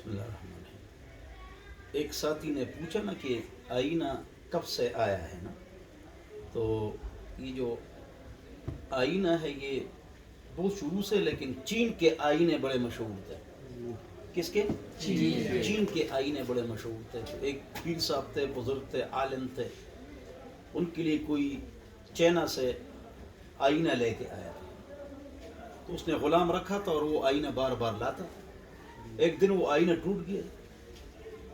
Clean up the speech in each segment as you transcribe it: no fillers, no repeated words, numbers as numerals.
بسم اللہ الرحمن الرحیم۔ ایک ساتھی نے پوچھا نا کہ آئینہ کب سے آیا ہے نا، تو یہ جو آئینہ ہے یہ بہت شروع سے، لیکن چین کے آئینے بڑے مشہور تھے۔ کس کے؟ چین کے آئینے بڑے مشہور تھے۔ ایک پیر صاحب تھے، بزرگ تھے، عالم تھے، ان کے لیے کوئی چائنا سے آئینہ لے کے آیا تھا، تو اس نے غلام رکھا تھا اور وہ آئینہ بار بار لاتا تھا۔ ایک دن وہ آئینہ ٹوٹ گیا،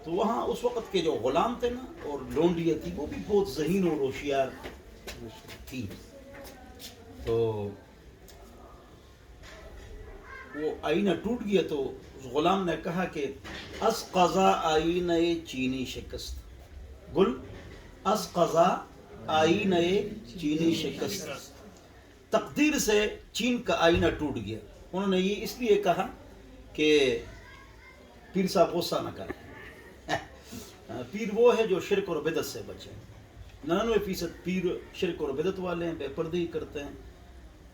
تو وہاں اس وقت کے جو غلام تھے نا اور لونڈیاں تھی، وہ بھی بہت ذہین اور ہوشیار تھی، تو وہ آئینہ ٹوٹ گیا تو اس غلام نے کہا کہ از قضا آئینہ چینی شکست، گل از قضا آئینہ چینی شکست، تقدیر سے چین کا آئینہ ٹوٹ گیا۔ انہوں نے یہ اس لیے کہا کہ پیر صاحب غصہ نہ کریں۔ پیر وہ ہے جو شرک اور بدعت سے بچے۔ 99% پیر شرک اور بدعت والے ہیں، بے پردگی کرتے ہیں،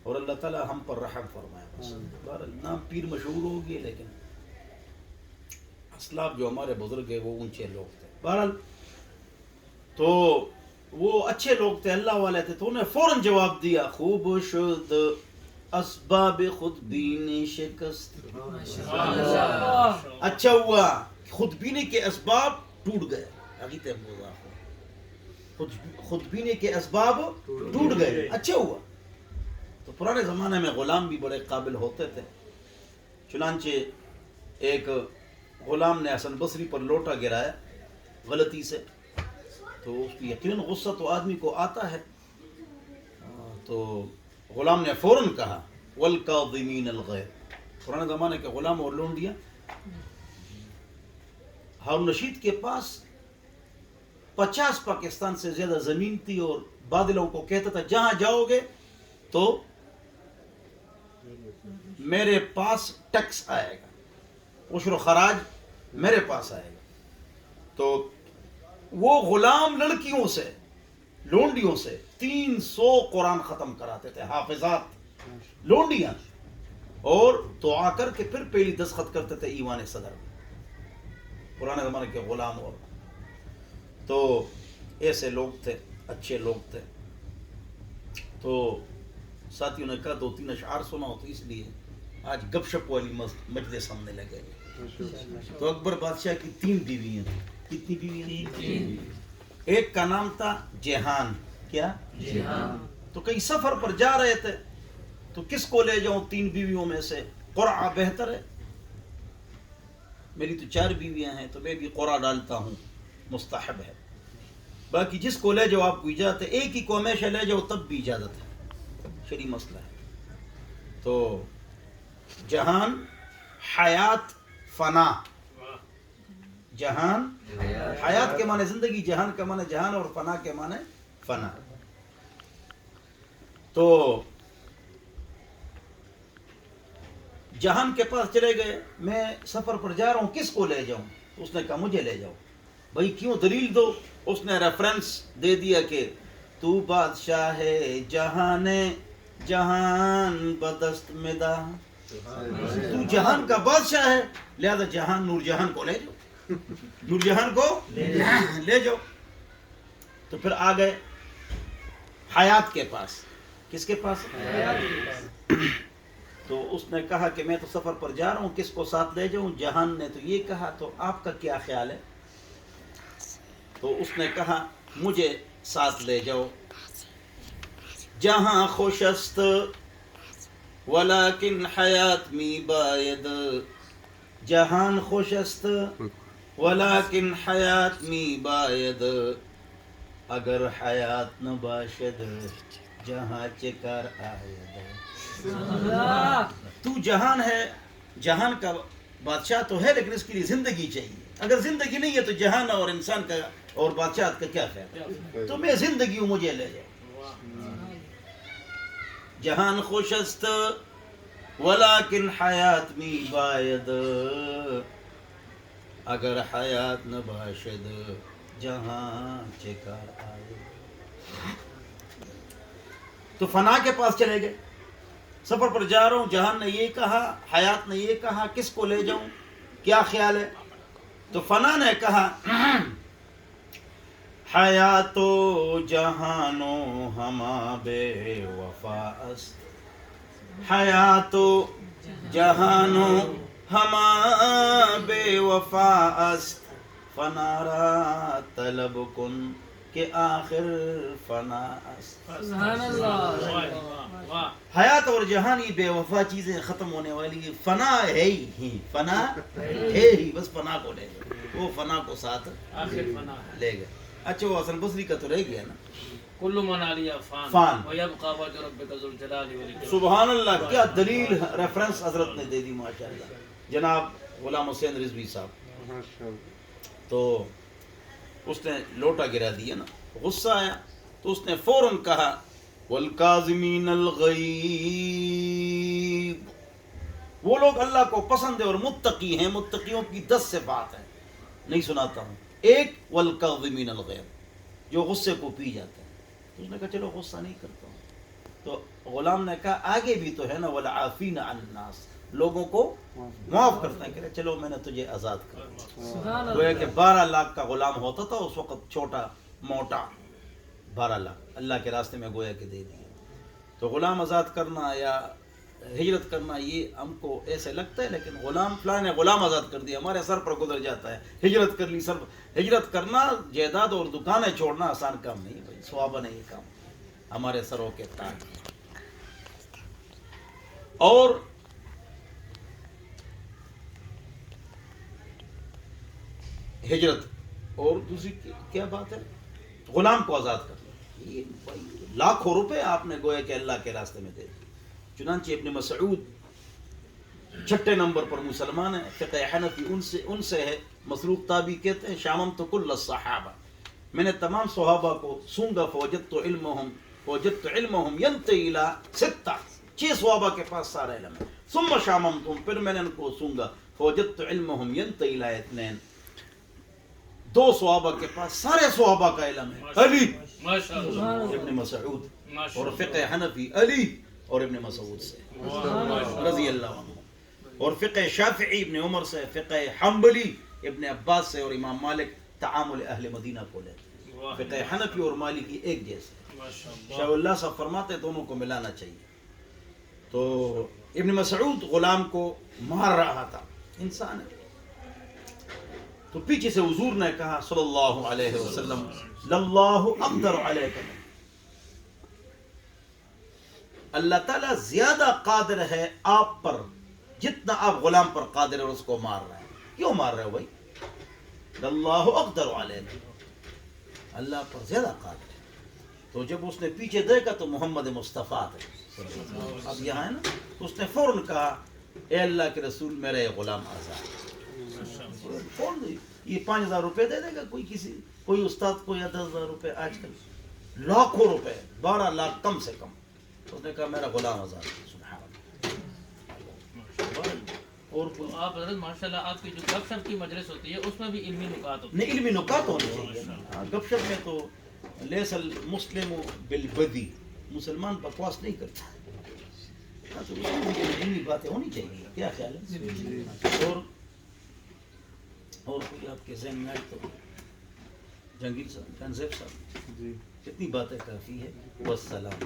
اور اللہ تعالیٰ ہم پر رحم فرمائے۔ بہرحال نام پیر مشہور ہو گئے، لیکن اسلاف جو ہمارے بزرگ ہیں وہ اونچے لوگ تھے۔ بہرحال تو وہ اچھے لوگ تھے، اللہ والے تھے، تو انہیں فوراً جواب دیا، خوب شد اسباب خود بینی شکست۔ اچھا ہوا، خود بینی کے اسباب ٹوٹ گئے، خود بینی کے اسباب ٹوٹ گئے، اچھا ہوا۔ تو پرانے زمانے میں غلام بھی بڑے قابل ہوتے تھے، چنانچہ ایک غلام نے حسن بصری پر لوٹا گرایا غلطی سے، تو اس کی یقیناً غصہ تو آدمی کو آتا ہے، تو غلام نے فوراً کہا والکاظمین الغیظ۔ پرانے زمانے کے غلام اور لونڈیاں، ہارون رشید کے پاس 50 پاکستان سے زیادہ زمین تھی، اور بادلوں کو کہتا تھا جہاں جاؤ گے تو میرے پاس ٹیکس آئے گا، عشر و خراج میرے پاس آئے گا۔ تو وہ غلام لڑکیوں سے، لونڈیوں سے 300 قرآن ختم کراتے تھے، حافظات لونڈیاں، اور تو آ کر کے پھر پہلی دستخط کرتے تھے ایوان صدر میں، پرانے زمانے کے غلام۔ اور تو ایسے لوگ تھے، اچھے لوگ تھے۔ تو ساتھیوں نے کہا 2-3 اشعار سناؤ، تو اس لیے آج گپ شپ والی مجلس ہم نے لگے۔ تو اکبر بادشاہ کی 3 بیویاں تھیں۔ کتنی بیویاں تھیں؟ ایک کا نام تھا جہان۔ کیا؟ جہان۔ تو کئی سفر پر جا رہے تھے، تو کس کو لے جاؤں 3 بیویوں میں سے؟ قرعہ بہتر ہے، میری تو 4 بیویاں ہیں، تو میں بھی قرعہ ڈالتا ہوں، مستحب ہے۔ باقی جس کو لے جاؤ آپ کو اجازت ہے، ایک ہی کو ہمیشہ لے جاؤ تب بھی اجازت ہے، شرعی مسئلہ ہے۔ تو جہان، حیات، فنا۔ جہان، حیات کے معنی زندگی، جہان کے معنی جہان، اور فنا کے معنی فنا۔ تو جہان کے پاس چلے گئے، میں سفر پر جا رہا ہوں، کس کو لے جاؤں؟ اس نے کہا مجھے لے جاؤ۔ بھائی کیوں؟ دلیل دو۔ اس نے ریفرنس دے دیا کہ تو بادشاہ ہے جہان جہان بدست مدا، تو جہان کا بادشاہ ہے، لہذا جہان نور جہان کو لے جاؤ، نور جہان کو لے جاؤ۔ تو پھر آ گئے حیات کے پاس۔ کس کے پاس؟ تو اس نے کہا کہ میں تو سفر پر جا رہا ہوں، کس کو ساتھ لے جاؤں؟ جہان نے تو یہ کہا، تو آپ کا کیا خیال ہے؟ تو اس نے کہا مجھے ساتھ لے جاؤ۔ جہاں خوشست ولیکن حیات می باید، جہان خوشست ولیکن حیات می باید، اگر حیات نہ باشد جہاں چکر آید۔ تو جہان ہے، جہان کا بادشاہ تو ہے، لیکن اس کے لیے زندگی چاہیے۔ اگر زندگی نہیں ہے تو جہان اور انسان کا اور بادشاہت کا کیا فائدہ؟ تو میں زندگی ہوں، مجھے لے جاؤ۔ جہان خوشست ولیکن حیات می باید، اگر حیات نہ باشد جہاں چکر آئے۔ تو فنا کے پاس چلے گئے، سفر پر جا رہا ہوں، جہان نے یہ کہا، حیات نے یہ کہا، کس کو لے جاؤں؟ کیا خیال ہے؟ تو فنا نے کہا حیات و جہان و ہما بے وفا است، حیات و جہان و ہما بے وفا است، فنا را طلب کن کہ آخر فنا است۔ سبحان اللہ۔ حیات اور جہان یہ بے وفا چیزیں ختم ہونے والی، فنا ہے ہی، فنا ہے ہی، بس فنا کو لے گئے، وہ فنا کو ساتھ آخر فنا ہے۔ لے گئے۔ اچھا وہ حسن بصری کا تو رہ گیا نا، کل من علیہ فان فان۔ ویبقى وجہ ربک ذو الجلال والاکرام۔ سبحان اللہ، کیا دلیل ریفرنس حضرت نے دے دی ماشاءاللہ، جناب غلام حسین رضوی صاحب۔ تو اس نے لوٹا گرا دیا نا، غصہ آیا تو اس نے فوراً کہا والکاظمین الغیظ، وہ لوگ اللہ کو پسند ہے اور متقی ہیں، متقیوں کی 10 صفات ہیں، نہیں سناتا ہوں۔ ایک والکاظمین الغیظ، جو غصے کو پی جاتا ہے۔ تو اس نے کہا چلو غصہ نہیں کرتا ہوں۔ تو غلام نے کہا آگے بھی تو ہے نا والعافین عن الناس، لوگوں کو معاف کرتا ہے، کہ چلو میں نے تجھے آزاد کر دیا۔ سبحان گویا اللہ۔ کہ 12 لاکھ کا غلام ہوتا تھا اس وقت، چھوٹا موٹا، 12 لاکھ اللہ کے راستے میں گویا کہ دے دیے۔ تو غلام آزاد کرنا یا ہجرت کرنا یہ ہم کو ایسے لگتا ہے، لیکن غلام فلاں نے غلام آزاد کر دیا ہمارے سر پر گزر جاتا ہے، ہجرت کر لی سر۔ ہجرت کرنا، جائیداد اور دکانیں چھوڑنا آسان کام نہیں بھائی، ثوابہ نہیں کام، ہمارے سروں کے تاج۔ اور ہجرت، اور دوسری کیا بات ہے، غلام کو آزاد کرنا، یہ بھائی لاکھوں روپے آپ نے گویا کہ اللہ کے راستے میں دے دیے۔ چنانچہ ابن مسعود 6 نمبر پر مسلمان ہے، فقہ حنفی ان سے ہے، مسروق تابعی کہتے ہیں شاممت کل الصحابہ، میں نے تمام صحابہ کو سونگا، فوجدت علمهم ينتهي الى 6 صحابہ کے پاس سارا علم ہے، ثم شاممتهم، پھر میں نے ان کو سونگا، فوجدت علمهم ينتهي الى 2، 2 صحابہ کے پاس سارے صحابہ کا علم ہے، علی ماشاءاللہ۔ ابن مسعود، ماشاءاللہ۔ اور فقہ حنفی علی اور ابن مسعود سے رضی اللہ عنہ، اور فقہ شافعی ابن عمر سے، فقہ حنبلی ابن عباس سے، اور امام مالک تعامل اہل مدینہ کو لیتے ہیں۔ فقہ حنفی اور مالکی ایک جیسے، شاہ اللہ صاحب فرماتے دونوں کو ملانا چاہیے۔ تو ابن مسعود غلام کو مار رہا تھا، انسان ہے، تو پیچھے سے حضور نے کہا صلی اللہ علیہ وسلم للہ اقدر علیک، اللہ تعالیٰ زیادہ قادر ہے آپ پر جتنا آپ غلام پر قادر ہے، اور اس کو مار رہے ہیں۔ کیوں مار رہے ہو بھائی؟ اللہ اقدر علیہ، اللہ پر زیادہ قادر ہے۔ تو جب اس نے پیچھے دیکھا تو محمد مصطفیٰ تھے، اب یہاں ہے نا، تو اس نے فوراً کہا اے اللہ کے رسول میرا یہ غلام آزاد۔ فوراً یہ 5000 روپے دے دے گا کوئی استاد کو، یا 10,000 روپے، آج کل لاکھوں روپے، 12 لاکھ کم سے کم۔ اس نے کہا میرا غلام آزاد ہے، سبحان اللہ۔ اور تو آپ حضرت ماشاءاللہ آپ کی جو گپ شپ کی مجلس ہوتی ہے اس میں بھی علمی نکات ہوتے ہیں؟ نہیں، علمی نکات ہونے چاہیے۔ گپ شپ میں تو لیس المسلم بالبذی، مسلمان بکواس نہیں کرتا، تو علمی باتیں ہونی چاہیے، کیا خیال ہے؟ اور کوئی آپ کے ذہن میں آئے تو جہانگیر صاحب، جہانزیب صاحب، کتنی باتیں کافی ہے، والسلام۔